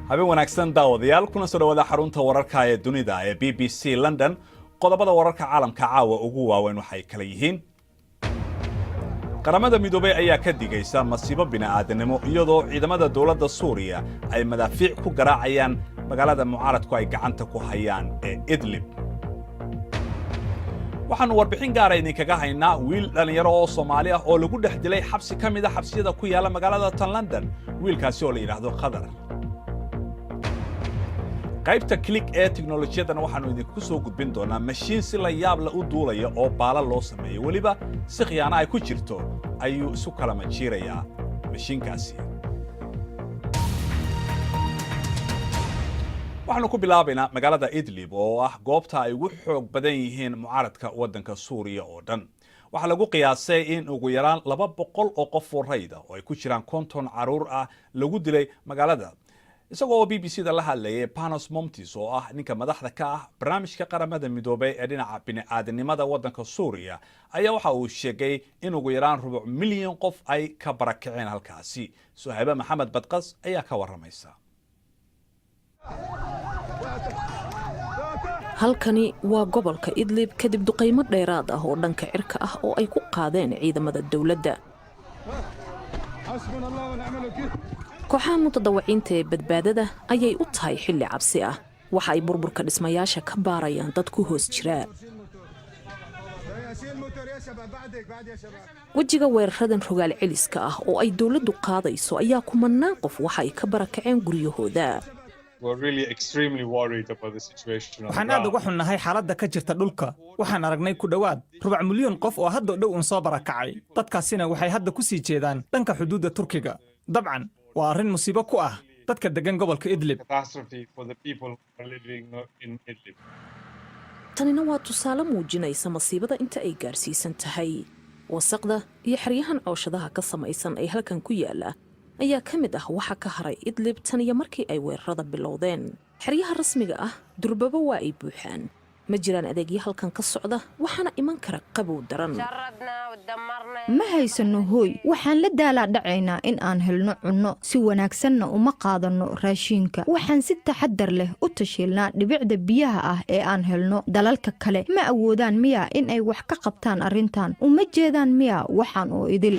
habeen wanaagsan daawadayaal kuna soo dhawaada xarunta wararka ee dunida ee BBC London qodobada wararka caalamka caawa ugu waaweyn waxay kala yihiin qaramada midoobay ayaa ka digaysa masiibo bini'aadanimo iyadoo ciidamada dawladda Suuriya ay madaafiic ku garaacayaan magaalada mucaaradku ay gacanta ku hayaan ee Idlib waxaan warbixin gaar ah idinkaga haynaa wiil dhalinyaro oo Soomaali ah oo lagu dhex dilay xabsi ka mid ah xabsiyada ku yaala magaalada London wiilkaasi oo la yiraahdo Qadar qaybta click ee teknolojiyadana waxaanu idinku soo gudbin doonaa mashiin si la yaab la u duulaya oo baala loo sameeyo waliba si khiyaano ay ku jirto ayuu isu kala majiirayaa mashiinkaasi waxaanu ku bilaabaynaa magaalada Idlib oo ah goobta ay ugu xoog badan yihiin mucaaradka wadanka Suuriya oo dhan waxaa lagu qiyaasay in ugu yaraan 200 oo qof oo rayid ah oo ay ku jiraan 50 caruur ah lagu dilay magaalada isagoo BBC-da la hadlayay Panos Momtis oo ah ninka madaxda ka ah barnaamijka qaramada midoobay ee dhinaca bini'aadanimada wadanka Suuriya ayaa waxa uu sheegay in ugu yaraan 2 milyan qof ay ka barakaceen halkaasi Suhayba Maxamed Badqas ayaa ka waramaysa halkani waa gobolka Idlib kadib duqeymo dheeraad ah oo dhanka cirka ah oo ay ku qaadeen ciidamada dawladda kooxaha mutadawiciinta ee badbaadada ayay u tahay xilli cabsi ah waxa ay burburka dhismayaasha ka baarayaan dad ku hoos jira wajiga weeraradan rogaal celiska ah oo ay dawladdu qaadayso ayaa kumanaan qof waxa ay ka barakaceen guryahooda waxaan aad uga xunnahay xaaladda ka jirta dhulka waxaan aragnay ku dhowaad 4 milyan qof oo hadda dhow un soo barakacay dadkaasina waxay hadda ku sii jeedaan dhanka xuduudda Turkiga dabcan waa arrin musiibo ku ah dadka degan gobolka Idlib tanina waa tusaale muujinaysa masiibada inta ay gaarsiisan tahay wasaqda iyo xeryahan cawshadaha ka samaysan ay halkan ku yaala ayaa ka mid ah waxa ka haray Idlib tan iyo markii ay weerarada bilowdeen xeryaha rasmiga ah durbaba waa ay buuxaan ma jiraan adeegyo halkan ka socda waxaana iman kara qabow daran ma haysano hooy waxaan la daalaa dhacaynaa in aan helno cunno si wanaagsanna uma qaadano raashinka waxaan si taxadar leh u tashiilnaa dhibicda biyaha ah ee aan helno dalalka kale ma awoodaan miya in ay wax ka qabtaan arrintan uma jeedaan miya waxaan oo idil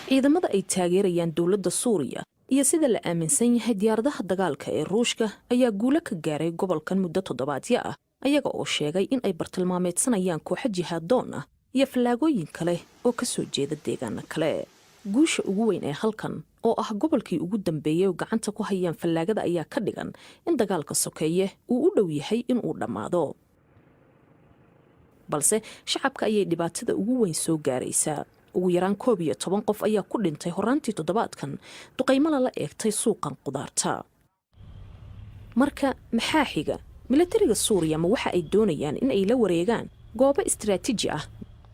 ciidamada ay taageerayaan dawladda Suuriya iyo sida la aaminsan yahay diyaaradaha dagaalka ee Ruushka ayaa guulo ka gaaray gobolkan muddo toddobaadyo ah ayaga oo sheegay in ay bartilmaameedsanayaan kooxo jihaadoon ah iyo falaagooyin kale oo ka soo jeeda deegaano kale guusha ugu weyn ee halkan oo ah gobolkii ugu dambeeyay oo gacanta ku hayaan falaagada ayaa ka dhigan in dagaalka sokeeye uu u dhow yahay in uu dhamaado balse shacabka ayay dhibaatada ugu weyn soo gaaraysaa ugu yaraan 11 qof ayaa ku dhintay horaantii toddobaadkan duqeymo la eegtay suuqan qudaarta marka maxaa xiga militariga Suuriya ma waxa ay doonayaan in ay la wareegaan goobo istiraatiiji ah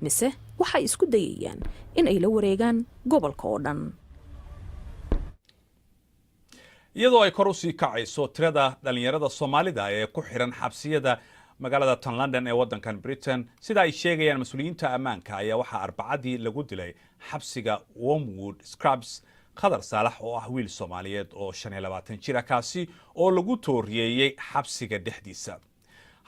mise waxa ay isku dayayaan in ay la wareegaan gobolka oo dhan iyadoo ay kor u sii kacayso tirada dhalinyarada Soomaalida ee ku xiran xabsiyada magaalada London ee wadankan Britain sida ay sheegayaan mas'uuliyiinta ammaanka ayaa waxa arbacadii lagu dilay xabsiga Wormwood Scrubs Qadar Saalax oo ah wiil Soomaaliyeed oo 25 jir ah kaasi oo lagu tooriyeeyay xabsiga dhexdiisa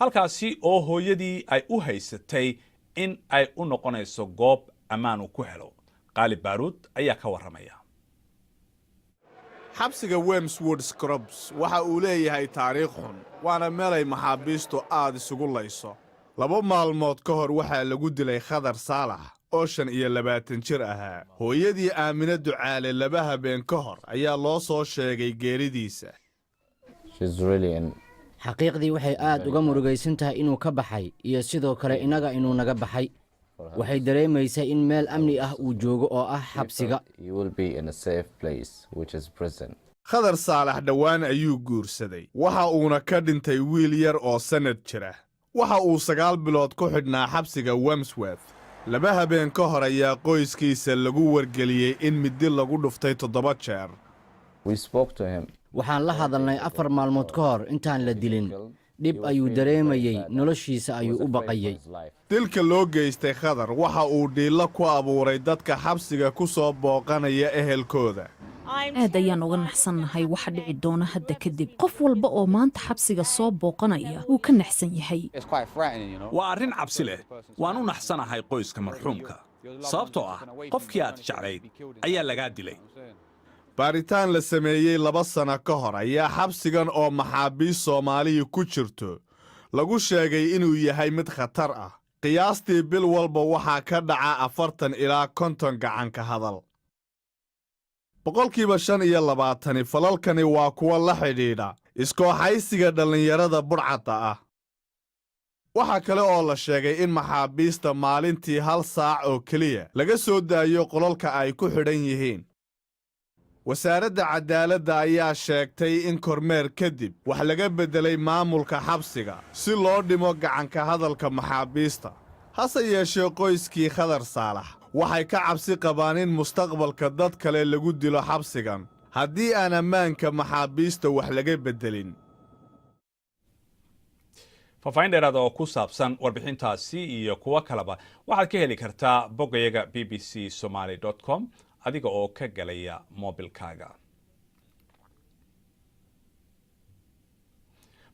halkaasi oo hooyadii ay u haysatay in ay u noqonayso goob ammaan ku helo Qalib Baruud ayaa ka waramaya xabsiga Wormwood Scrubs waxa uu leeyahay taariikh xun waana meel ay maxaabiistu aad isugu layso 2 maalmood ka hor waxaa lagu dilay Qadar Saalax oo 25 jir ahaa hooyadii Aamina Ducaale 2 habeen ka hor ayaa loo soo sheegay geeridiisa xaqiiqdii waxay aad uga murugaysan tahay inuu ka baxay iyo sidoo kale inaga inuu naga baxay waxay dareemaysaa in meel amni ah uu joogo oo ah xabsiga Qadar Saalax dhawaan ayuu guursaday waxa uuna ka dhintay wiil yar oo sanad jira waxa uu 9 bilood ku xidhnaa xabsiga Wormsworth 2 habeen ka hor ayaa qoyskiisa lagu wargeliyay in midi lagu dhuftay 7 jeer waxaan la hadalnay 4 maalmood ka hor intaan la dilin dhib ayuu dareemayay noloshiisa ayuu u baqayay dilka loo geystay Qadar waxa uu dhiilo ku abuuray dadka xabsiga ku soo booqanaya ehelkooda aad ayaan uga naxsannahay waxa dhici doona hadda kadib qof walba oo maanta xabsiga soo booqanaya wuu ka naxsan yahay waa arrin cabsi leh waan u naxsanahay qoyska marxuumka sababtoo ah qofkii aad jeclayd ayaa lagaa dilay baaritaan la sameeyey 2 sano ka hor ayaa xabsigan oo maxaabiis Soomaaliya ku jirto lagu sheegay inuu yahay mid khatar ah qiyaastii bil walba waxaa ka dhaca 40 ilaa 50 gacan ka hadal boqolkiiba 25 falalkani waa kuwa la xidhiidha iskooxaysiga dhallinyarada burcadda ah waxaa kale oo la sheegay in maxaabiista maalintii 1 saac oo keliya laga soo daayo qolalka ay ku xidhan yihiin wasaaradda cadaaladda ayaa sheegtay in kormeer kadib wax laga beddelay maamulka xabsiga si loo dhimo gacanka hadalka maxaabiista hase yeeshee qoyskii Khadar Saalax waxay ka cabsi qabaan in mustaqbalka dad kale lagu dilo xabsigan haddii aan ammaanka maxaabiista wax laga beddelin faahfaahin dheeraad oo ku saabsan warbixintaasi iyo kuwo kaleba waxaad ka heli kartaa boggayaga bbcsomali.com adiga oo ka galaya moobilkaaga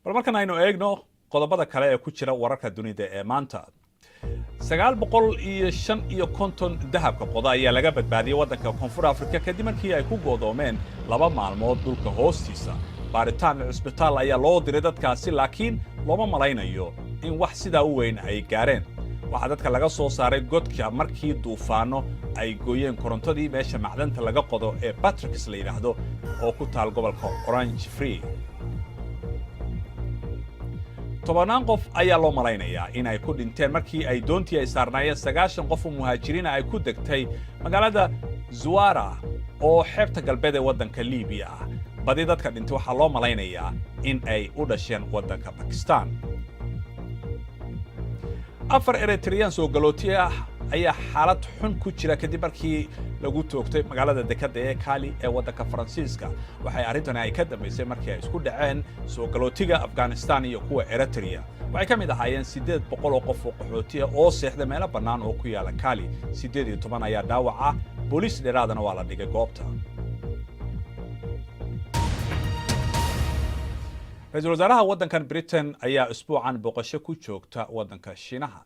bal markan aynu eegno qodobada kale ee ku jira wararka dunida ee maanta 950 dahabka qoda ayaa laga badbaadiyey waddanka koonfur afrika kadib markii ay ku goodoomeen 2 maalmood dhulka hoostiisa baaritaan cisbitaal ayaa loo diray dadkaasi laakiin looma malaynayo in wax sidaa u weyn ay gaareen waxaa dadka laga soo saaray godka markii duufaano ay gooyeen korontadii meesha macdanta laga qodo ee Patricks la yiraahdo oo ku taal gobolka Orange Free tobanaan qof ayaa loo malaynayaa in ay ku dhinteen markii ay doontii ay saarnaayeen 90 qof oo muhaajiriin ay ku degtay magaalada Zuwara oo xeebta galbeed ee waddanka Liibiya ah badi dadka dhintay waxaa loo malaynayaa in ay u dhasheen waddanka Pakistan 4 Eritrean soo galooti ah ayaa xaalad xun ku jira kadib markii lagu toogtay magaalada dekada ee Kali ee waddanka Faransiiska waxay arrintan ay ka dambeysay markii ay isku dhaceen soo galootiga Afghanistan iyo kuwa Eritrea waxay ka mid ahaayeen 800 oo qof oo qaxooti ah oo seexda meelo bannaan oo ku yaala Kali 18 ayaa dhaawac ah booliis dheeraadana waa la dhigay goobta ra'iisul wasaaraha waddankan Britain ayaa usbuucan booqasho ku joogta waddanka Shiinaha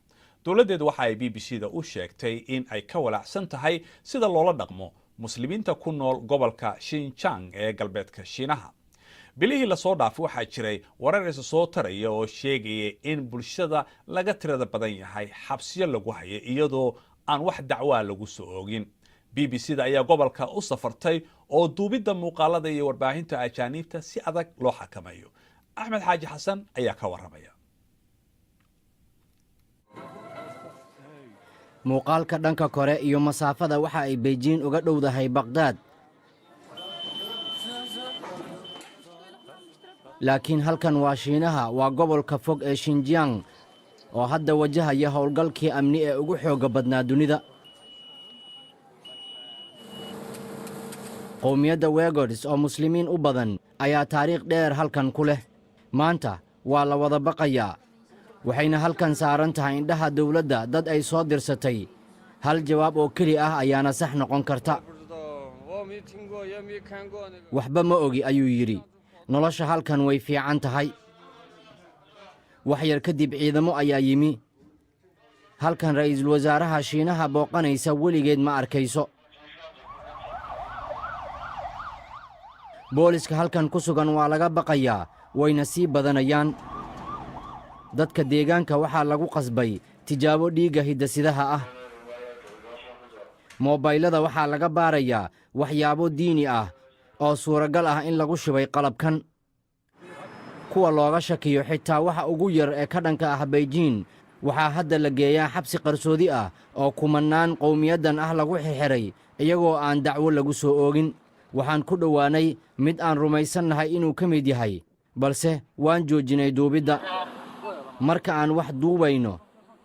dowladdeedu waxa ay BBC-da u sheegtay in ay ka walaacsan tahay sida loola dhaqmo muslimiinta ku nool gobolka Xinjiang ee galbeedka Shiinaha bilihii la soo dhaafay waxaa jiray warar isa soo taraya oo sheegaya in bulshada laga tirada badan yahay xabsiyo lagu hayay iyadoo aan wax dacwaa lagu soo oogin BBC-da ayaa gobolka u safartay oo duubidda muuqaalada iyo warbaahinta ajaaniibta si adag loo xakameeyo axmed xaaji xasan ayaa ka warramaya muuqaalka dhanka kore iyo masaafada waxa ay Beijing uga dhowdahay Baghdad laakiin halkan waa Shiinaha waa gobolka fog ee Xinjiang oo hadda wajahaya howlgalkii amni ee ugu xooga badnaa dunida qowmiyadda Uyghurs oo muslimiin u badan ayaa taariikh dheer halkan ku leh maanta waa la wada baqayaa waxayna halkan saaran tahay indhaha dawladda dad ay soo dirsatay hal jawaab oo keli ah ayaana sax noqon karta waxba ma ogi ayuu yidhi nolosha halkan way fiican tahay wax yar kadib ciidamo ayaa yimi halkan ra'iisul wasaaraha Shiinaha booqanaysa weligeed ma arkayso booliska halkan ku sugan waa laga baqayaa wayna sii badanayaan dadka deegaanka waxaa lagu qasbay tijaabo dhiigga hidasidaha ah moobaylada waxaa laga baarayaa waxyaabo diini ah oo suuragal ah in lagu shubay qalabkan kuwa looga shakiyo xitaa waxa ugu yar ee ka dhanka ah Beijing waxaa hadda la geeyaa xabsi qarsoodi ah oo kumannaan qowmiyaddan ah lagu xixiray iyagoo aan dacwo lagu soo oogin waxaan ku dhowaanay mid aan rumaysannahay inuu ka mid yahay balse waan joojinay duubidda marka aan wax duubayno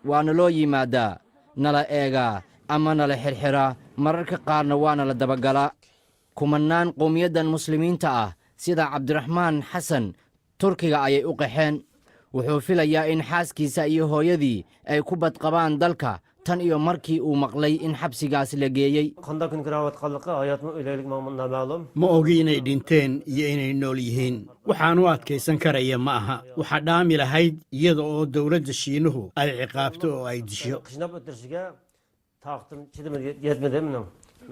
waana loo yimaadaa nala eegaa ama nala xirxiraa mararka qaarna waana la dabagalaa kumannaan qowmiyaddan muslimiinta ah sida Cabdiraxmaan Xasan Turkiga ayay u qaxeen wuxuu filayaa in xaaskiisa iyo hooyadii ay ku badqabaan dalka tan iyo markii uu maqlay in xabsigaas la geeyey. ma ogi inay dhinteen iyo inay nool yihiin waxaan u adkaysan karaya ma aha waxaa dhaami lahayd iyada oo dowladda shiinuhu ay ciqaabto oo ay disho.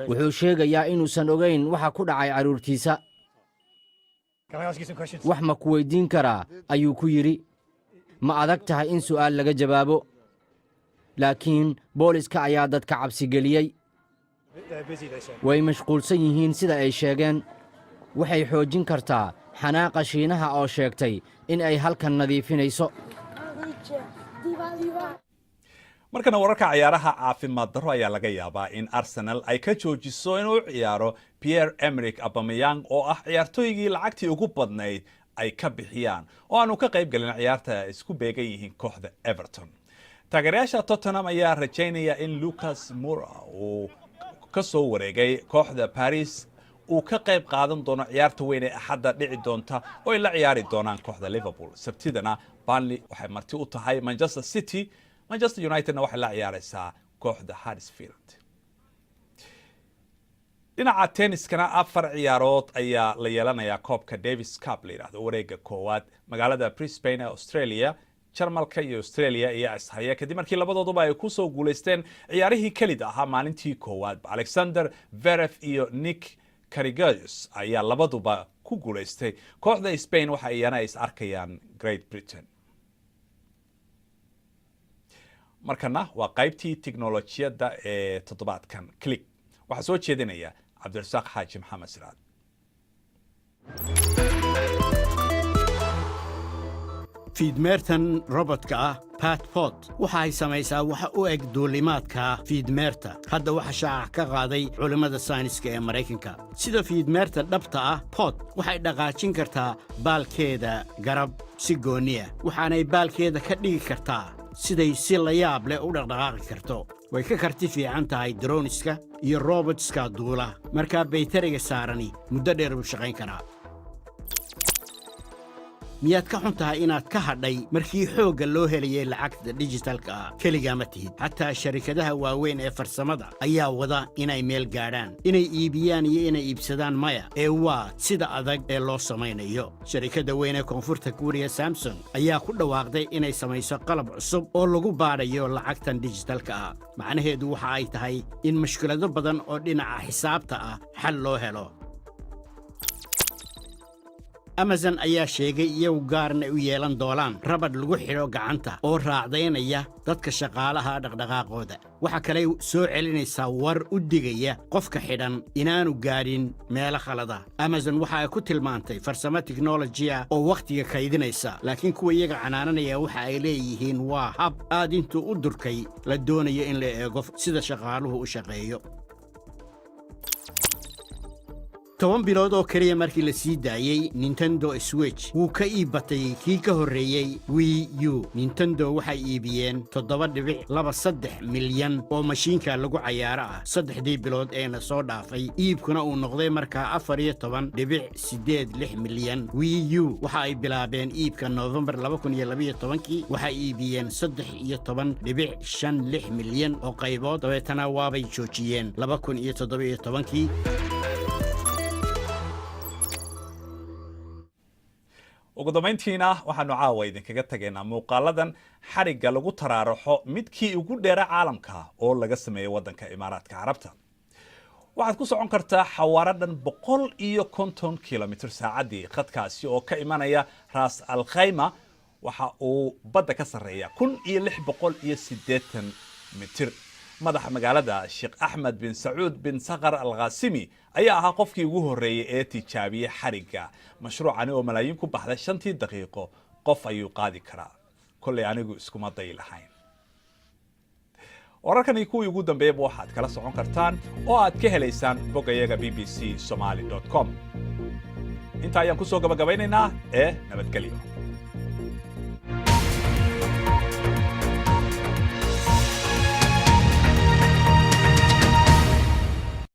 wuxuu sheegayaa inuusan ogayn waxa ku dhacay carruurtiisa. wax ma ku weydiin karaa ayuu ku yidhi. ma adag tahay in su'aal laga jawaabo, laakiin booliska ayaa dadka cabsi geliyey. way mashquulsan yihiin sida ay sheegeen. waxay xoojin kartaa xanaaqa Shiinaha oo sheegtay in ay halkan nadiifinayso. markana wararka ciyaaraha caafimaad darro ayaa laga yaabaa in Arsenal ay ka joojiso inuu ciyaaro Pierre-Emerick Aubameyang oo ah ciyaartooygii lacagtii ugu badnayd ay ka bixiyaan oo aanu ka qayb galin ciyaarta ay isku beegan yihiin kooxda Everton. taageerayaasha Tottenham ayaa rajaynaya in Lucas Moura uu ka soo wareegay kooxda Paris uu ka qayb qaadan doono ciyaarta weyn ee Axadda dhici doonta oo ay la ciyaari doonaan kooxda Liverpool. Sabtidana Burnley waxay marti u tahay Manchester City. Manchester Unitedna waxay la ciyaaraysaa kooxda Huddersfield. dhinaca tenniskana 4 ciyaarood ayaa la yeelanayaa koobka Davis Cup la yiraahdo wareegga koowaad magaalada Brisbane ee Australia. Jarmalka iyo Australia ayaa ishaya kadib markii labadooduba ay ku soo guuleysteen ciyaarihii kelida ahaa maalintii koowaad. Alexander Zverev iyo Nick Kyrgios ayaa labaduba ku guuleystay. kooxda Spain waxa iyana is arkayaan Great Britain. markana waa qaybtii tiknoolajiyadda ee toddobaadkan click waxaa soo jeedinaya cabdirasaaq xaaji maxamed siraad. fiidmeertan robotka ah patpod waxa ay samaysaa waxa u eg duulimaadka fiidmeerta. hadda waxa shaaca ka qaaday culimmada sayniska ee Maraykanka. sida fiidmeerta dhabta ah pod waxay dhaqaajin kartaa baalkeeda garab si gooniya waxaanay baalkeeda ka dhigi kartaa siday si la yaab leh u dhaqdhaqaaqi karto. way ka karti fiican tahay droniska iyo robotska duula markaa baytariga saarani muddo dheer buu shaqayn karaa. miyaad ka xun tahay inaad ka hadhay markii xoogga loo helayay lacagta dijitalka ah keligaa ma tihid. xataa sharikadaha waaweyn ee farsamada ayaa wada inay meel gaadhaan inay iibiyaan iyo inay iibsadaan maya ee waa sida adag ee loo samaynayo. sharikadda weyn ee koonfurta kuuriya Samsung ayaa ku dhawaaqday inay samayso qalab cusub oo lagu baadhayo lacagtan dijitalka ah. macnaheedu waxa ay tahay in mushkilado badan oo dhinaca xisaabta ah xal loo helo. Amazon ayaa sheegay iyagu gaarna u yeelan doonaan rabadh lagu xidho gacanta oo raacdaynaya dadka shaqaalaha dhaqdhaqaaqooda. waxa kale soo celinaysaa war u digaya qofka xidhan inaanu gaadhin meelo khalada. Amazon waxa ay ku tilmaantay farsamo tiknoolajiya oo wakhtiga kaydinaysa, laakiin kuwa iyaga canaananaya waxa ay leeyihiin waa hab aad intuu u durkay la doonayo in la eego sida shaqaaluhu u shaqeeyo. 10 bilood oo kaliya markii la sii daayay Nintendo Switch wuu ka iibbatay kii ka horreeyay Wii U. Nintendo waxay iibiyeen 7.23 milyan oo mashiinka lagu cayaaro ah 3 bilood eena soo dhaafay. iibkuna uu noqday markaa 14.86 milyan. Wii U waxa ay bilaabeen iibka November 2012 waxay iibiyeen 13.56 milyan oo qaybood dabeetana waabay joojiyeen 2017. ugu dambeyntiina waxaanu caawa idinkaga tageynaa muuqaaladan xarigga lagu taraaraxo midkii ugu dheera caalamka oo laga sameeyay waddanka Imaaraadka Carabta. waxaad ku socon kartaa xawaaro dhan 150 kilomitir saacaddii. khadkaasi oo ka imanaya Ras Al Khaimah waxa uu badda ka sarreeya 1680 mitir. madaxa magaalada Sheikh Ahmed bin Saud bin Saqar Al Qasimi ayaa ahaa qofkii ugu horreeyay ee tijaabiyay xarigga. mashruucani oo malaayiin ku baxday 5 daqiiqo qof ayuu qaadi karaa. kolley anigu iskuma day lahayn. wararkani kuwii ugu dambeeyay waxaad kala socon kartaan oo aad ka helaysaan bogayaga bbcsomali.com. inta ayaan ku soo gabagabaynaynaa nabadgelyo.